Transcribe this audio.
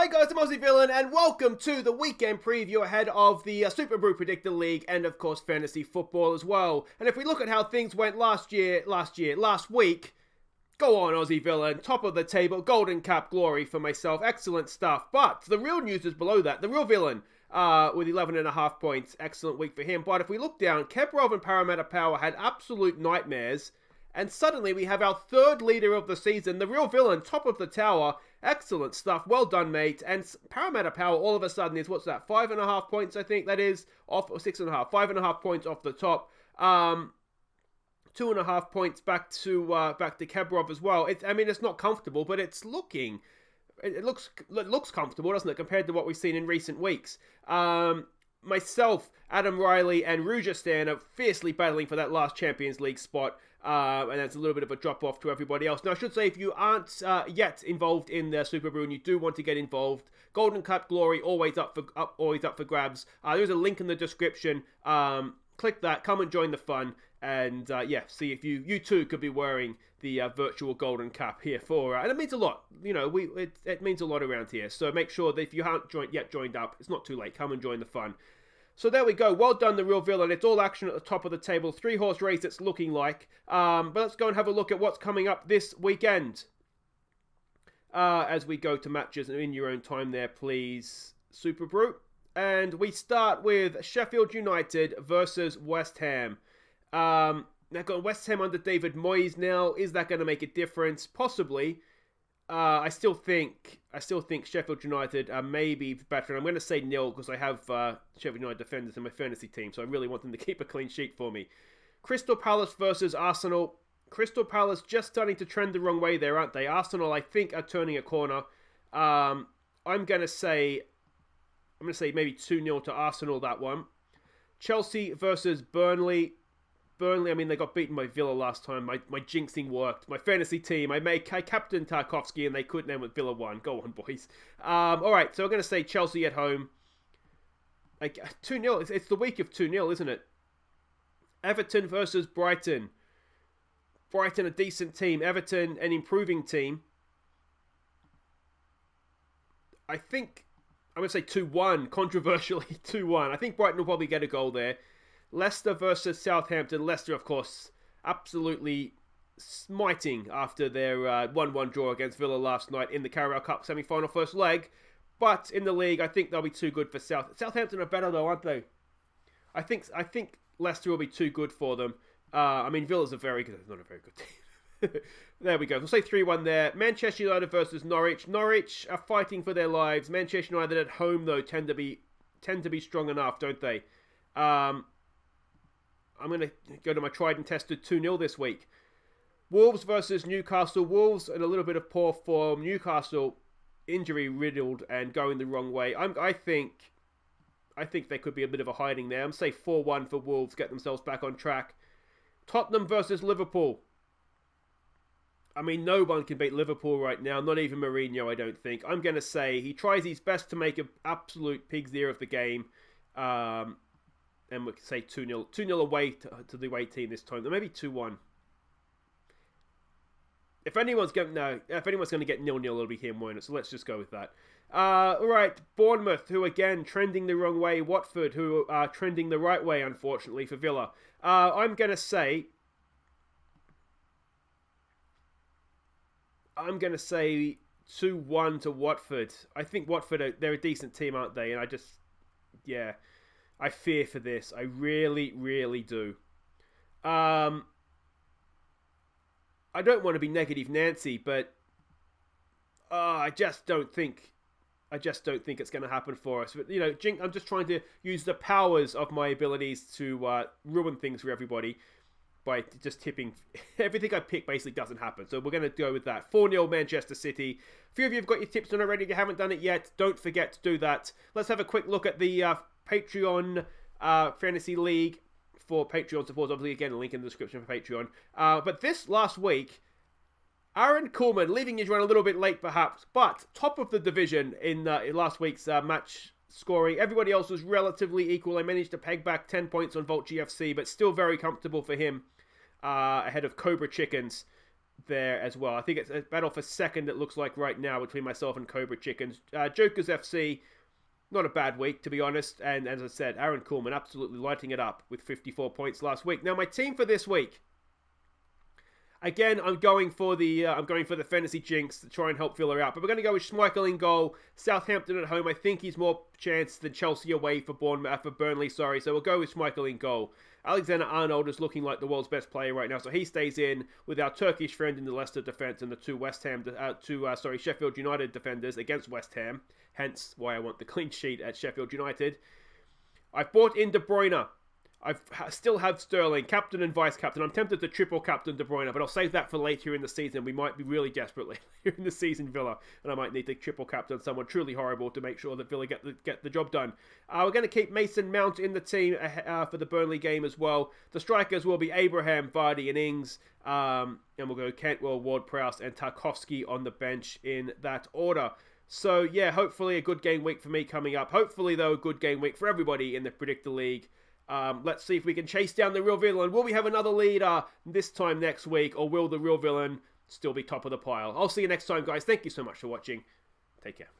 Hi guys, I'm Aussie Villain, and welcome to the weekend preview ahead of the Super Brew Predictor League, and of course fantasy football as well. And if we look at how things went last week, go on Aussie Villain, top of the table, golden cap glory for myself, excellent stuff. But the real news is below that, the real villain with 11.5 points, excellent week for him. But if we look down, Keprov and Parramatta Power had absolute nightmares. And suddenly we have our third leader of the season, the real villain, top of the tower. Excellent stuff. Well done, mate. And Parramatta Power all of a sudden is, what's that, 5.5 points, I think that is, off, or 6.5, 5.5 points off the top. 2.5 points back to Keprov as well. It's not comfortable, but it's looking, it looks comfortable, doesn't it, compared to what we've seen in recent weeks. Myself, Adam Riley, and Rujistan are fiercely battling for that last Champions League spot. And that's a little bit of a drop-off to everybody else. Now, I should say, if you aren't yet involved in the Super Brew and you do want to get involved, Golden Cup Glory, always up for grabs. There's a link in the description. Click that, come and join the fun. And, see if you too could be wearing the virtual Golden Cup here for... and it means a lot. You know, it means a lot around here. So make sure that if you haven't joined up, it's not too late. Come and join the fun. So there we go. Well done, the real villain. It's all action at the top of the table. 3-horse race it's looking like. But let's go and have a look at what's coming up this weekend. As we go to matches in your own time there, please, Super Brew. And we start with Sheffield United versus West Ham. Now got West Ham under David Moyes now. Is that going to make a difference? Possibly. I still think Sheffield United are maybe better. I'm going to say nil because I have Sheffield United defenders in my fantasy team, so I really want them to keep a clean sheet for me. Crystal Palace versus Arsenal. Crystal Palace just starting to trend the wrong way there, aren't they? Arsenal, I think, are turning a corner. I'm going to say maybe 2-0 to Arsenal, that one. Chelsea versus Burnley. Burnley, they got beaten by Villa last time. My jinxing worked. My fantasy team, I captained Tarkovsky and they couldn't end with Villa 1. Go on, boys. Alright, so I'm going to say Chelsea at home. 2-0. It's the week of 2-0, isn't it? Everton versus Brighton. Brighton, a decent team. Everton, an improving team. I think, I'm going to say 2-1. Controversially, 2-1. I think Brighton will probably get a goal there. Leicester versus Southampton. Leicester, of course, absolutely smiting after their 1-1 draw against Villa last night in the Carabao Cup semi-final first leg. But in the league, I think they'll be too good for Southampton are better though, aren't they? I think Leicester will be too good for them. Villa's not a very good team. There we go. We'll say 3-1 there. Manchester United versus Norwich. Norwich are fighting for their lives. Manchester United at home though tend to be strong enough, don't they? I'm going to go to my tried and tested 2-0 this week. Wolves versus Newcastle. Wolves in a little bit of poor form. Newcastle injury riddled and going the wrong way. I think there could be a bit of a hiding there. I'm say 4-1 for Wolves, get themselves back on track. Tottenham versus Liverpool. No one can beat Liverpool right now, not even Mourinho, I don't think. I'm going to say he tries his best to make an absolute pig's ear of the game. And we can say 2-0. 2-0 away to the away team this time. Maybe 2-1. If anyone's going to get 0-0, it'll be him winning it. So let's just go with that. Alright, Bournemouth, who again trending the wrong way. Watford, who are trending the right way, unfortunately, for Villa. I'm going to say 2-1 to Watford. I think Watford, they're a decent team, aren't they? And I fear for this. I really, really do. I don't want to be negative Nancy, but I just don't think it's going to happen for us. But I'm just trying to use the powers of my abilities to ruin things for everybody by just tipping. Everything I pick basically doesn't happen. So we're going to go with that. 4-0 Manchester City. A few of you have got your tips done already. If you haven't done it yet, don't forget to do that. Let's have a quick look at the Patreon Fantasy League for Patreon supporters. Obviously, again, a link in the description for Patreon. But this last week, Aaron Kuhlman leaving his run a little bit late, perhaps, but top of the division in last week's match scoring. Everybody else was relatively equal. I managed to peg back 10 points on Volt GFC, but still very comfortable for him ahead of Cobra Chickens. there as well. I think it's a battle for second, it looks like right now, between myself and Cobra Chickens. Jokers FC, not a bad week, to be honest. And as I said, Aaron Kuhlman absolutely lighting it up with 54 points last week. Now, my team for this week. Again, I'm going for the fantasy jinx to try and help Villa out. But we're going to go with Schmeichel in goal. Southampton at home. I think he's more chance than Chelsea away for Burnley. So we'll go with Schmeichel in goal. Alexander-Arnold is looking like the world's best player right now, so he stays in with our Turkish friend in the Leicester defence and the two Sheffield United defenders against West Ham. Hence why I want the clean sheet at Sheffield United. I've bought in De Bruyne. I still have Sterling, captain and vice-captain. I'm tempted to triple captain De Bruyne, but I'll save that for later in the season. We might be really desperate later in the season, Villa, and I might need to triple captain someone truly horrible to make sure that Villa get the job done. We're going to keep Mason Mount in the team for the Burnley game as well. The strikers will be Abraham, Vardy, and Ings, and we'll go Cantwell, Ward-Prowse, and Tarkowski on the bench in that order. So, yeah, hopefully a good game week for me coming up. Hopefully, though, a good game week for everybody in the Predictor League. Let's see if we can chase down the real villain. Will we have another leader this time next week, or will the real villain still be top of the pile? I'll see you next time, guys. Thank you so much for watching. Take care.